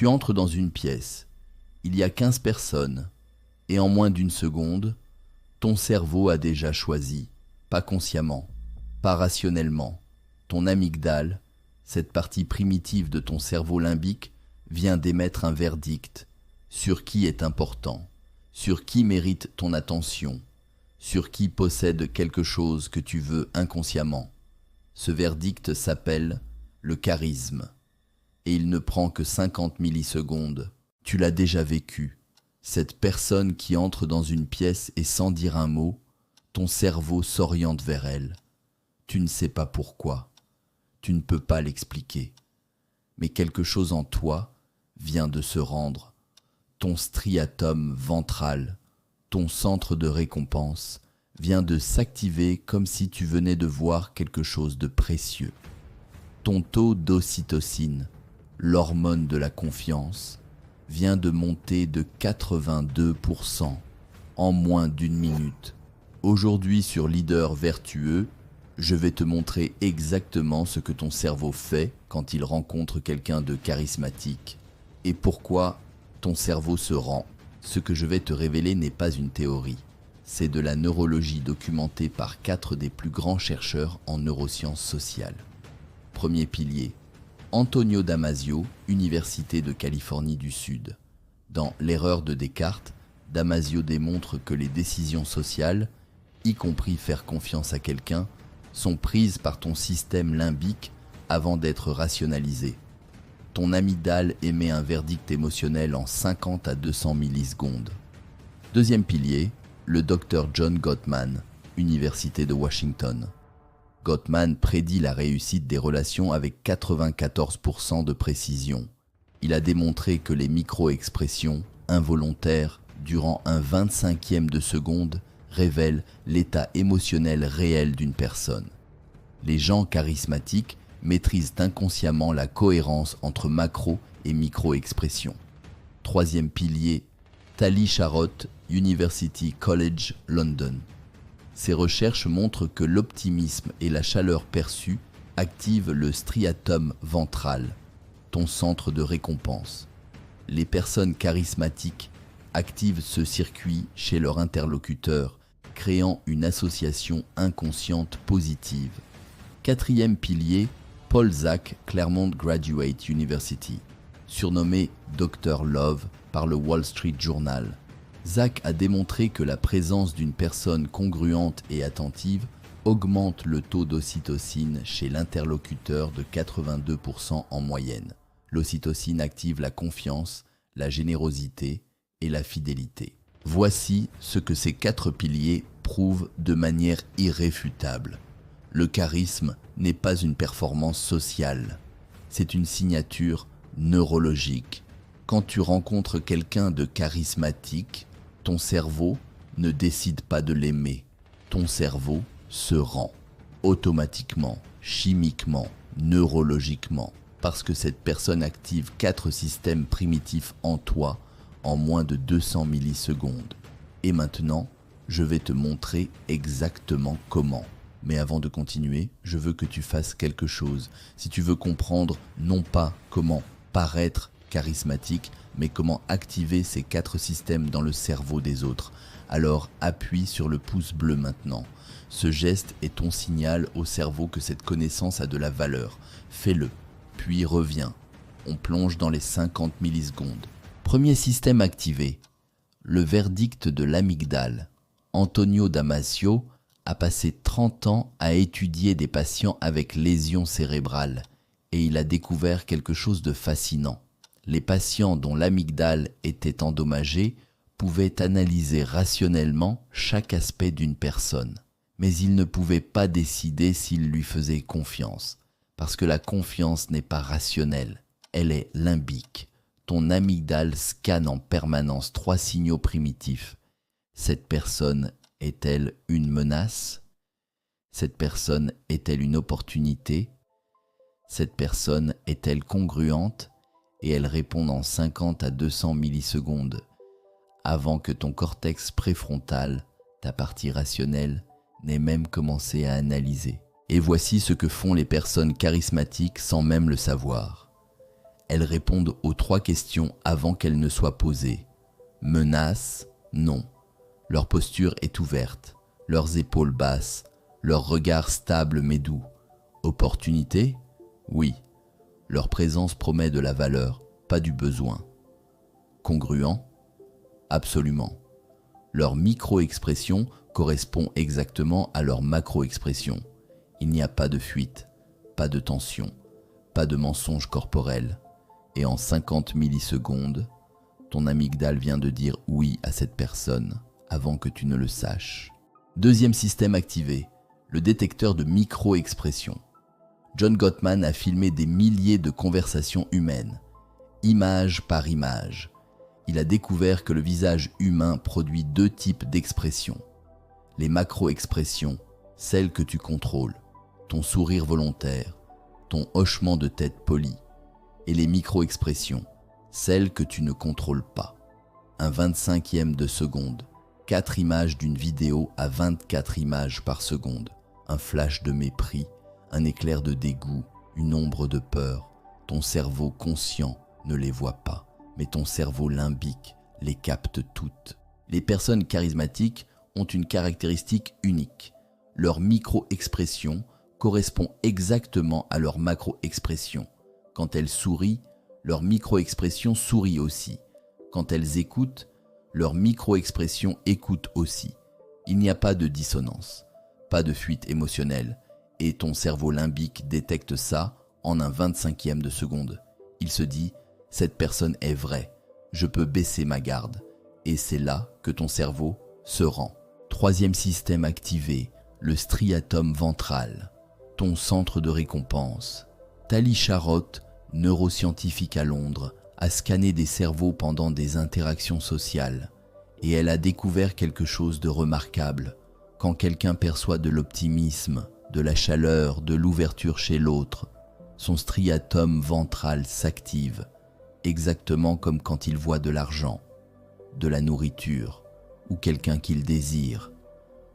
Tu entres dans une pièce. Il y a 15 personnes. Et en moins d'une seconde, ton cerveau a déjà choisi, pas consciemment, pas rationnellement. Ton amygdale, cette partie primitive de ton cerveau limbique, vient d'émettre un verdict sur qui est important, sur qui mérite ton attention, sur qui possède quelque chose que tu veux inconsciemment. Ce verdict s'appelle le charisme. Et il ne prend que 50 millisecondes. Tu l'as déjà vécu. Cette personne qui entre dans une pièce et sans dire un mot, ton cerveau s'oriente vers elle. Tu ne sais pas pourquoi. Tu ne peux pas l'expliquer. Mais quelque chose en toi vient de se rendre. Ton striatum ventral, ton centre de récompense, vient de s'activer comme si tu venais de voir quelque chose de précieux. Ton taux d'ocytocine, l'hormone de la confiance, vient de monter de 82% en moins d'une minute. Aujourd'hui sur Leader Vertueux, je vais te montrer exactement ce que ton cerveau fait quand il rencontre quelqu'un de charismatique et pourquoi ton cerveau se rend. Ce que je vais te révéler n'est pas une théorie. C'est de la neurologie documentée par 4 des plus grands chercheurs en neurosciences sociales. Premier pilier, Antonio Damasio, Université de Californie du Sud. Dans L'erreur de Descartes, Damasio démontre que les décisions sociales, y compris faire confiance à quelqu'un, sont prises par ton système limbique avant d'être rationalisées. Ton amygdale émet un verdict émotionnel en 50 à 200 millisecondes. Deuxième pilier, le Dr John Gottman, Université de Washington. Gottman prédit la réussite des relations avec 94% de précision. Il a démontré que les micro-expressions involontaires durant un 25e de seconde révèlent l'état émotionnel réel d'une personne. Les gens charismatiques maîtrisent inconsciemment la cohérence entre macro et micro-expressions. Troisième pilier, Tali Sharot, University College London. Ces recherches montrent que l'optimisme et la chaleur perçue activent le striatum ventral, ton centre de récompense. Les personnes charismatiques activent ce circuit chez leur interlocuteur, créant une association inconsciente positive. Quatrième pilier, Paul Zak, Claremont Graduate University, surnommé Dr Love par le Wall Street Journal. Zak a démontré que la présence d'une personne congruente et attentive augmente le taux d'ocytocine chez l'interlocuteur de 82% en moyenne. L'ocytocine active la confiance, la générosité et la fidélité. Voici ce que ces 4 piliers prouvent de manière irréfutable. Le charisme n'est pas une performance sociale, c'est une signature neurologique. Quand tu rencontres quelqu'un de charismatique, ton cerveau ne décide pas de l'aimer. Ton cerveau se rend automatiquement, chimiquement, neurologiquement, parce que cette personne active 4 systèmes primitifs en toi en moins de 200 millisecondes. Et maintenant, je vais te montrer exactement comment. Mais avant de continuer, je veux que tu fasses quelque chose. Si tu veux comprendre non pas comment paraître charismatique, mais comment activer ces 4 systèmes dans le cerveau des autres, alors appuie sur le pouce bleu maintenant. Ce geste est ton signal au cerveau que cette connaissance a de la valeur. Fais-le, puis reviens. On plonge dans les 50 millisecondes. Premier système activé, le verdict de l'amygdale. Antonio Damasio a passé 30 ans à étudier des patients avec lésions cérébrales et il a découvert quelque chose de fascinant. Les patients dont l'amygdale était endommagée pouvaient analyser rationnellement chaque aspect d'une personne, mais ils ne pouvaient pas décider s'ils lui faisaient confiance, parce que la confiance n'est pas rationnelle, elle est limbique. Ton amygdale scanne en permanence 3 signaux primitifs. Cette personne est-elle une menace? Cette personne est-elle une opportunité? Cette personne est-elle congruente? Et elle répond en 50 à 200 millisecondes, avant que ton cortex préfrontal, ta partie rationnelle, n'ait même commencé à analyser. Et voici ce que font les personnes charismatiques sans même le savoir. Elles répondent aux 3 questions avant qu'elles ne soient posées. Menace? Non. Leur posture est ouverte, leurs épaules basses, leur regard stable mais doux. Opportunité? Oui. Leur présence promet de la valeur, pas du besoin. Congruent? Absolument. Leur micro-expression correspond exactement à leur macro-expression. Il n'y a pas de fuite, pas de tension, pas de mensonge corporel. Et en 50 millisecondes, ton amygdale vient de dire oui à cette personne avant que tu ne le saches. Deuxième système activé, le détecteur de micro-expression. John Gottman a filmé des milliers de conversations humaines, image par image. Il a découvert que le visage humain produit 2 types d'expressions. Les macro-expressions, celles que tu contrôles, ton sourire volontaire, ton hochement de tête poli, et les micro-expressions, celles que tu ne contrôles pas. Un 25e de seconde, 4 images d'une vidéo à 24 images par seconde, un flash de mépris, un éclair de dégoût, une ombre de peur. Ton cerveau conscient ne les voit pas, mais ton cerveau limbique les capte toutes. Les personnes charismatiques ont une caractéristique unique. Leur micro-expression correspond exactement à leur macro-expression. Quand elles sourient, leur micro-expression sourit aussi. Quand elles écoutent, leur micro-expression écoute aussi. Il n'y a pas de dissonance, pas de fuite émotionnelle, et ton cerveau limbique détecte ça en un 25e de seconde. Il se dit, cette personne est vraie, je peux baisser ma garde. Et c'est là que ton cerveau se rend. Troisième système activé, le striatum ventral, ton centre de récompense. Tali Sharot, neuroscientifique à Londres, a scanné des cerveaux pendant des interactions sociales et elle a découvert quelque chose de remarquable. Quand quelqu'un perçoit de l'optimisme, de la chaleur, de l'ouverture chez l'autre, son striatum ventral s'active, exactement comme quand il voit de l'argent, de la nourriture ou quelqu'un qu'il désire.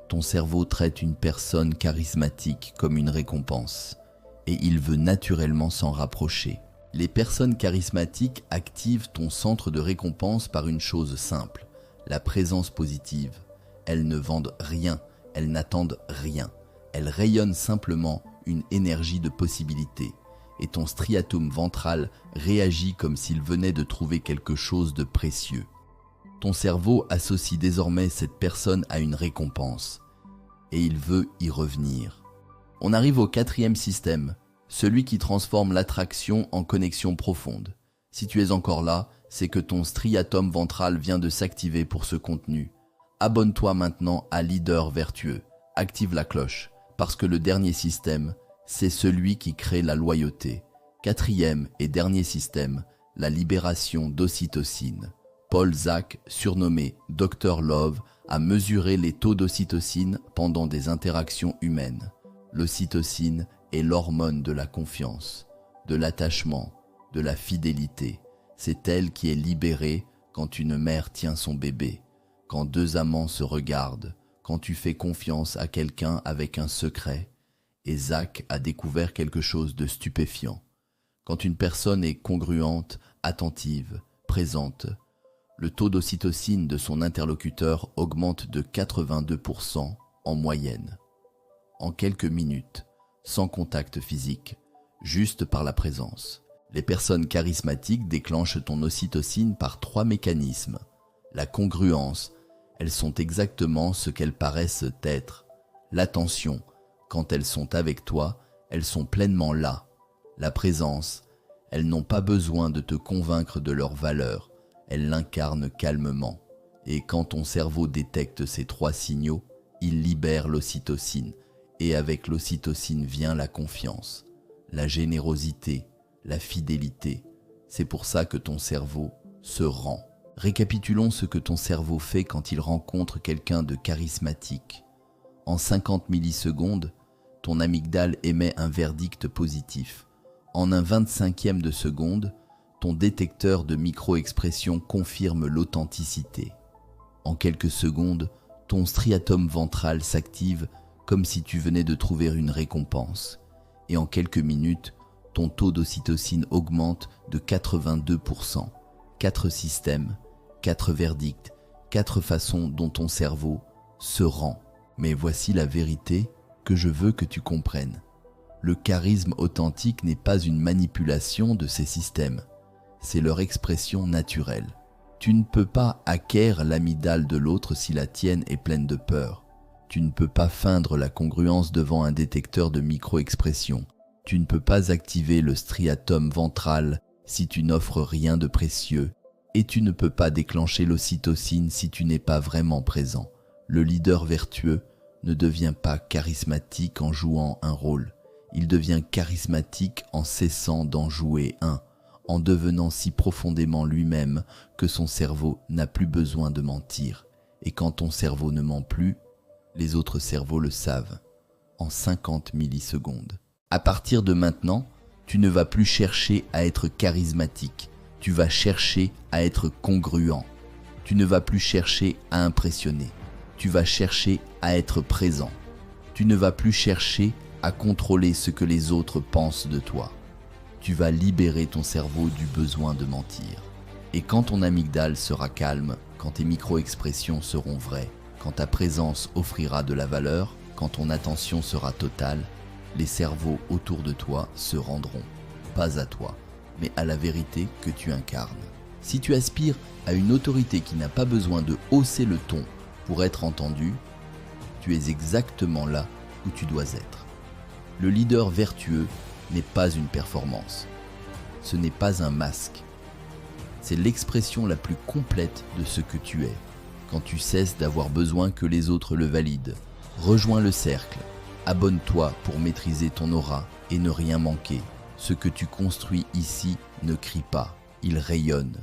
Ton cerveau traite une personne charismatique comme une récompense et il veut naturellement s'en rapprocher. Les personnes charismatiques activent ton centre de récompense par une chose simple, la présence positive. Elles ne vendent rien, elles n'attendent rien. Elles rayonnent simplement une énergie de possibilité. Et ton striatum ventral réagit comme s'il venait de trouver quelque chose de précieux. Ton cerveau associe désormais cette personne à une récompense. Et il veut y revenir. On arrive au 4e système, celui qui transforme l'attraction en connexion profonde. Si tu es encore là, c'est que ton striatum ventral vient de s'activer pour ce contenu. Abonne-toi maintenant à Leader Vertueux. Active la cloche, parce que le dernier système, c'est celui qui crée la loyauté. 4e et dernier système, la libération d'ocytocine. Paul Zak, surnommé Dr Love, a mesuré les taux d'ocytocine pendant des interactions humaines. L'ocytocine est l'hormone de la confiance, de l'attachement, de la fidélité. C'est elle qui est libérée quand une mère tient son bébé, quand 2 amants se regardent, quand tu fais confiance à quelqu'un avec un secret. Et Zak a découvert quelque chose de stupéfiant. Quand une personne est congruente, attentive, présente, le taux d'ocytocine de son interlocuteur augmente de 82% en moyenne. En quelques minutes, sans contact physique, juste par la présence. Les personnes charismatiques déclenchent ton ocytocine par 3 mécanismes. La congruence, elles sont exactement ce qu'elles paraissent être. L'attention, quand elles sont avec toi, elles sont pleinement là. La présence, elles n'ont pas besoin de te convaincre de leur valeur, elles l'incarnent calmement. Et quand ton cerveau détecte ces 3 signaux, il libère l'ocytocine. Et avec l'ocytocine vient la confiance, la générosité, la fidélité. C'est pour ça que ton cerveau se rend. Récapitulons ce que ton cerveau fait quand il rencontre quelqu'un de charismatique. En 50 millisecondes, ton amygdale émet un verdict positif. En un 25e de seconde, ton détecteur de micro-expression confirme l'authenticité. En quelques secondes, ton striatum ventral s'active comme si tu venais de trouver une récompense. Et en quelques minutes, ton taux d'ocytocine augmente de 82%. 4 systèmes, 4 verdicts, 4 façons dont ton cerveau se rend. Mais voici la vérité que je veux que tu comprennes. Le charisme authentique n'est pas une manipulation de ces systèmes, c'est leur expression naturelle. Tu ne peux pas hacker l'amygdale de l'autre si la tienne est pleine de peur. Tu ne peux pas feindre la congruence devant un détecteur de micro-expression. Tu ne peux pas activer le striatum ventral si tu n'offres rien de précieux. Et tu ne peux pas déclencher l'ocytocine si tu n'es pas vraiment présent. Le leader vertueux ne devient pas charismatique en jouant un rôle. Il devient charismatique en cessant d'en jouer un, en devenant si profondément lui-même que son cerveau n'a plus besoin de mentir. Et quand ton cerveau ne ment plus, les autres cerveaux le savent, en 50 millisecondes. À partir de maintenant, tu ne vas plus chercher à être charismatique, tu vas chercher à être congruent. Tu ne vas plus chercher à impressionner, tu vas chercher à être présent. Tu ne vas plus chercher à contrôler ce que les autres pensent de toi. Tu vas libérer ton cerveau du besoin de mentir. Et quand ton amygdale sera calme, quand tes micro-expressions seront vraies, quand ta présence offrira de la valeur, quand ton attention sera totale, les cerveaux autour de toi se rendront, pas à toi, mais à la vérité que tu incarnes. Si tu aspires à une autorité qui n'a pas besoin de hausser le ton pour être entendue, tu es exactement là où tu dois être. Le leader vertueux n'est pas une performance. Ce n'est pas un masque. C'est l'expression la plus complète de ce que tu es. Quand tu cesses d'avoir besoin que les autres le valident, rejoins le cercle. Abonne-toi pour maîtriser ton aura et ne rien manquer. Ce que tu construis ici ne crie pas, il rayonne.